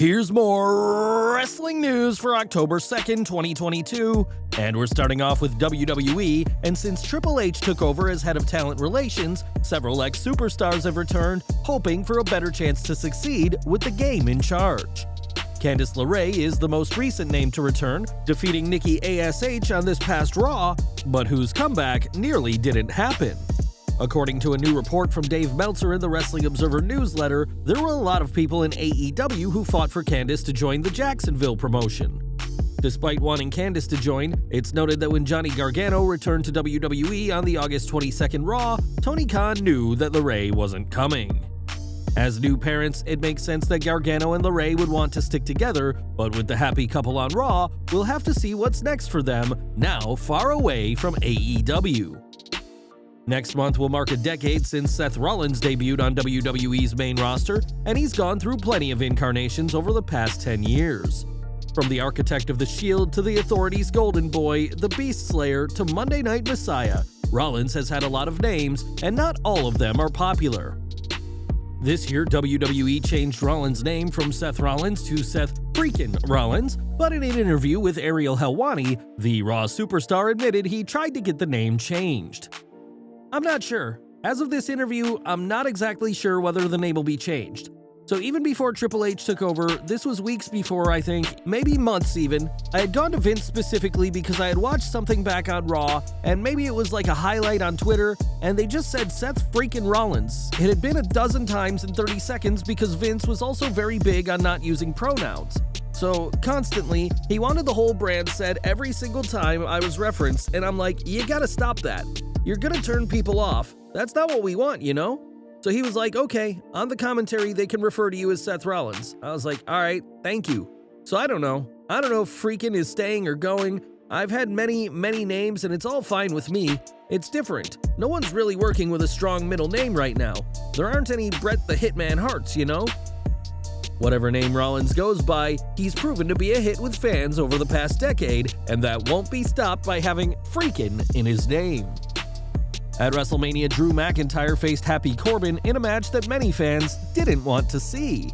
Here's more wrestling news for October 2nd, 2022, and we're starting off with WWE, and since Triple H took over as head of talent relations, several ex-superstars have returned, hoping for a better chance to succeed with the game in charge. Candice LeRae is the most recent name to return, defeating Nikki ASH on this past Raw, but whose comeback nearly didn't happen. According to a new report from Dave Meltzer in the Wrestling Observer newsletter, there were a lot of people in AEW who fought for Candice to join the Jacksonville promotion. Despite wanting Candice to join, it's noted that when Johnny Gargano returned to WWE on the August 22nd Raw, Tony Khan knew that LeRae wasn't coming. As new parents, it makes sense that Gargano and LeRae would want to stick together, but with the happy couple on Raw, we'll have to see what's next for them, now far away from AEW. Next month will mark a decade since Seth Rollins debuted on WWE's main roster, and he's gone through plenty of incarnations over the past 10 years. From the Architect of the Shield to the Authority's Golden Boy, the Beast Slayer to Monday Night Messiah, Rollins has had a lot of names, and not all of them are popular. This year, WWE changed Rollins' name from Seth Rollins to Seth Freakin Rollins, but in an interview with Ariel Helwani, the Raw superstar admitted he tried to get the name changed. "I'm not sure. As of this interview, I'm not exactly sure whether the name will be changed. So even before Triple H took over, this was weeks before, I think, maybe months even, I had gone to Vince specifically because I had watched something back on Raw, and maybe it was like a highlight on Twitter, and they just said Seth Freakin Rollins. It had been a dozen times in 30 seconds because Vince was also very big on not using pronouns. So, constantly, he wanted the whole brand said every single time I was referenced, and I'm like, you gotta stop that. You're gonna turn people off. That's not what we want, you know?" So he was like, "Okay, on the commentary they can refer to you as Seth Rollins." I was like, "Alright, thank you." So I don't know if Freakin is staying or going. I've had many names and it's all fine with me. It's different. No one's really working with a strong middle name right now. There aren't any Bret the Hitman Harts, you know? Whatever name Rollins goes by, he's proven to be a hit with fans over the past decade, and that won't be stopped by having Freakin in his name. At WrestleMania, Drew McIntyre faced Happy Corbin in a match that many fans didn't want to see.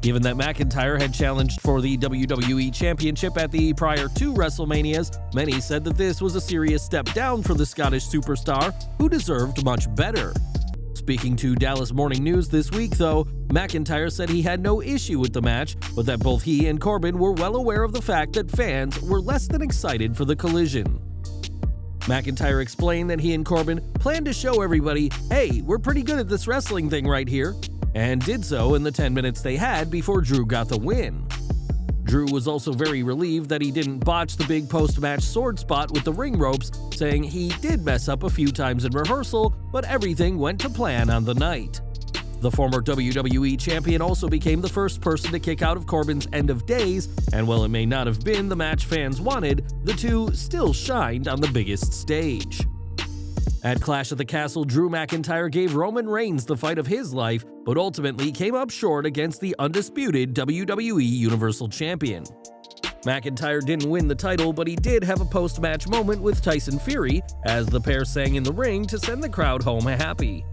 Given that McIntyre had challenged for the WWE Championship at the prior two WrestleManias, many said that this was a serious step down for the Scottish superstar, who deserved much better. Speaking to Dallas Morning News this week, though, McIntyre said he had no issue with the match, but that both he and Corbin were well aware of the fact that fans were less than excited for the collision. McIntyre explained that he and Corbin planned to show everybody, "Hey, we're pretty good at this wrestling thing right here," and did so in the 10 minutes they had before Drew got the win. Drew was also very relieved that he didn't botch the big post-match sword spot with the ring ropes, saying he did mess up a few times in rehearsal, but everything went to plan on the night. The former WWE champion also became the first person to kick out of Corbin's End of Days, and while it may not have been the match fans wanted, the two still shined on the biggest stage. At Clash at the Castle, Drew McIntyre gave Roman Reigns the fight of his life, but ultimately came up short against the undisputed WWE Universal Champion. McIntyre didn't win the title, but he did have a post-match moment with Tyson Fury, as the pair sang in the ring to send the crowd home happy.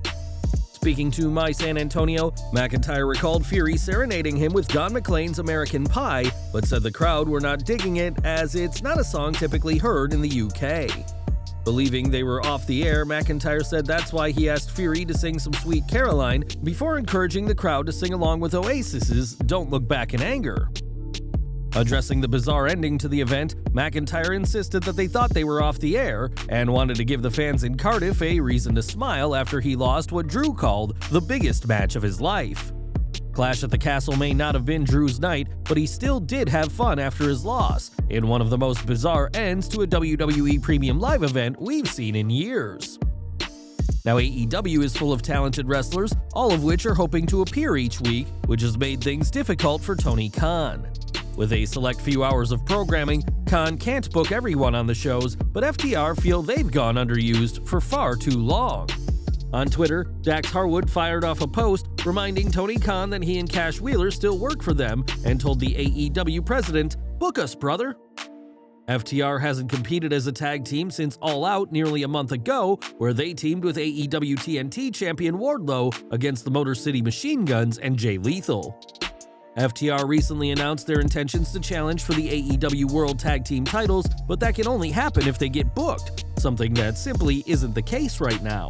Speaking to My San Antonio, McIntyre recalled Fury serenading him with Don McLean's American Pie, but said the crowd were not digging it as it's not a song typically heard in the UK. Believing they were off the air, McIntyre said that's why he asked Fury to sing some Sweet Caroline before encouraging the crowd to sing along with Oasis's Don't Look Back in Anger. Addressing the bizarre ending to the event, McIntyre insisted that they thought they were off the air and wanted to give the fans in Cardiff a reason to smile after he lost what Drew called the biggest match of his life. Clash at the Castle may not have been Drew's night, but he still did have fun after his loss, in one of the most bizarre ends to a WWE Premium Live event we've seen in years. Now AEW is full of talented wrestlers, all of which are hoping to appear each week, which has made things difficult for Tony Khan. With a select few hours of programming, Khan can't book everyone on the shows, but FTR feel they've gone underused for far too long. On Twitter, Dax Harwood fired off a post reminding Tony Khan that he and Cash Wheeler still work for them and told the AEW president, "Book us, brother." FTR hasn't competed as a tag team since All Out nearly a month ago, where they teamed with AEW TNT champion Wardlow against the Motor City Machine Guns and Jay Lethal. FTR recently announced their intentions to challenge for the AEW World Tag Team titles, but that can only happen if they get booked, something that simply isn't the case right now.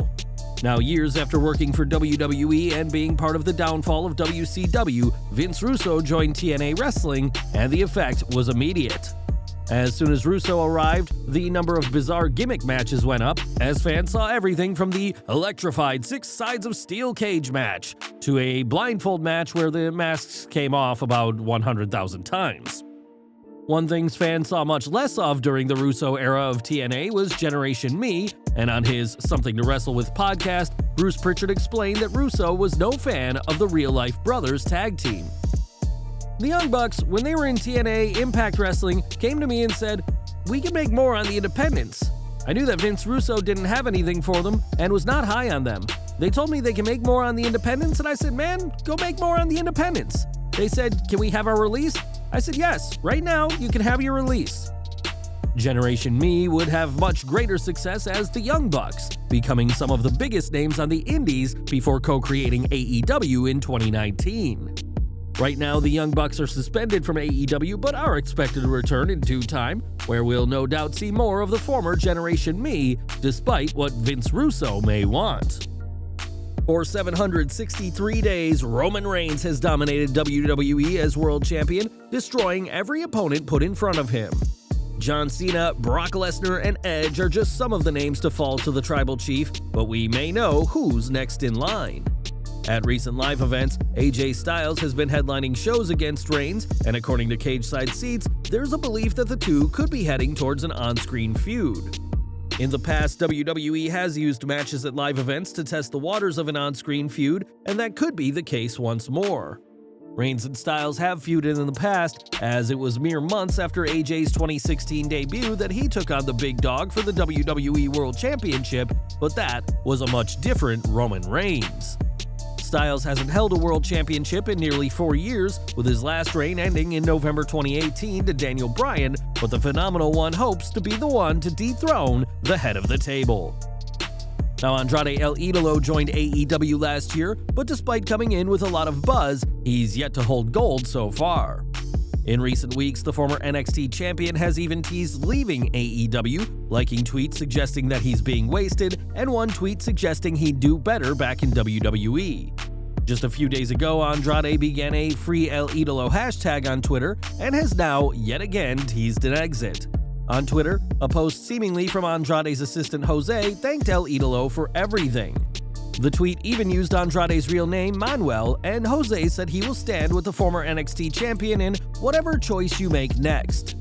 Now, years after working for WWE and being part of the downfall of WCW, Vince Russo joined TNA Wrestling, and the effect was immediate. As soon as Russo arrived, the number of bizarre gimmick matches went up, as fans saw everything from the electrified 6 sides of steel cage match to a blindfold match where the masks came off about 100,000 times. One thing fans saw much less of during the Russo era of TNA was Generation Me, and on his Something to Wrestle With podcast, Bruce Pritchard explained that Russo was no fan of the Real Life Brothers tag team. The Young Bucks, when they were in TNA Impact Wrestling, came to me and said, "We can make more on the independents." I knew that Vince Russo didn't have anything for them and was not high on them. They told me they can make more on the independents, and I said, "Man, go make more on the independents." They said, "Can we have our release?" I said, "Yes, right now you can have your release." Generation Me would have much greater success as the Young Bucks, becoming some of the biggest names on the indies before co-creating AEW in 2019. Right now, the Young Bucks are suspended from AEW but are expected to return in due time, where we'll no doubt see more of the former Generation Me, despite what Vince Russo may want. For 763 days, Roman Reigns has dominated WWE as world champion, destroying every opponent put in front of him. John Cena, Brock Lesnar, and Edge are just some of the names to fall to the Tribal Chief, but we may know who's next in line. At recent live events, AJ Styles has been headlining shows against Reigns, and according to Cageside Seats, there's a belief that the two could be heading towards an on-screen feud. In the past, WWE has used matches at live events to test the waters of an on-screen feud, and that could be the case once more. Reigns and Styles have feuded in the past, as it was mere months after AJ's 2016 debut that he took on the big dog for the WWE World Championship, but that was a much different Roman Reigns. Styles hasn't held a world championship in nearly 4 years, with his last reign ending in November 2018 to Daniel Bryan, but the Phenomenal One hopes to be the one to dethrone the head of the table. Now, Andrade El Idolo joined AEW last year, but despite coming in with a lot of buzz, he's yet to hold gold so far. In recent weeks, the former NXT champion has even teased leaving AEW, liking tweets suggesting that he's being wasted, and one tweet suggesting he'd do better back in WWE. Just a few days ago, Andrade began a Free El Idolo hashtag on Twitter and has now, yet again, teased an exit. On Twitter, a post seemingly from Andrade's assistant Jose thanked El Idolo for everything. The tweet even used Andrade's real name, Manuel, and Jose said he will stand with the former NXT champion in whatever choice you make next.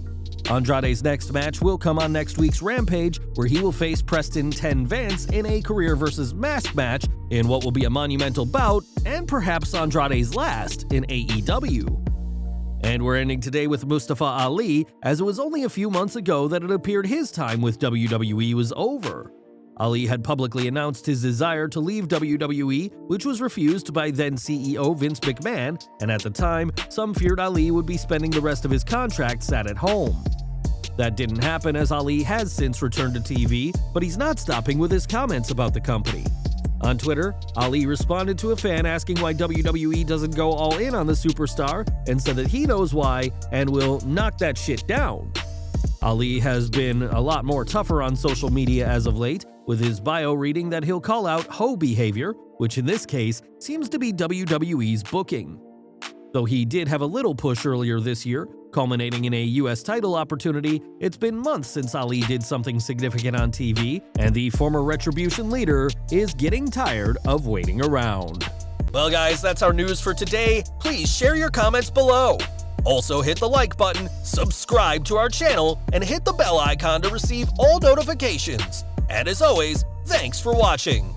Andrade's next match will come on next week's Rampage, where he will face Preston 10 Vance in a career versus mask match in what will be a monumental bout, and perhaps Andrade's last in AEW. And we're ending today with Mustafa Ali, as it was only a few months ago that it appeared his time with WWE was over. Ali had publicly announced his desire to leave WWE, which was refused by then CEO Vince McMahon, and at the time, some feared Ali would be spending the rest of his contract sat at home. That didn't happen, as Ali has since returned to TV, but he's not stopping with his comments about the company. On Twitter, Ali responded to a fan asking why WWE doesn't go all in on the superstar, and said that he knows why and will knock that shit down. Ali has been a lot more tougher on social media as of late, with his bio reading that he'll call out hoe behavior, which in this case seems to be WWE's booking. Though he did have a little push earlier this year, culminating in a US title opportunity, it's been months since Ali did something significant on TV, and the former Retribution leader is getting tired of waiting around. Well guys, that's our news for today. Please share your comments below. Also hit the like button, subscribe to our channel, and hit the bell icon to receive all notifications. And as always, thanks for watching.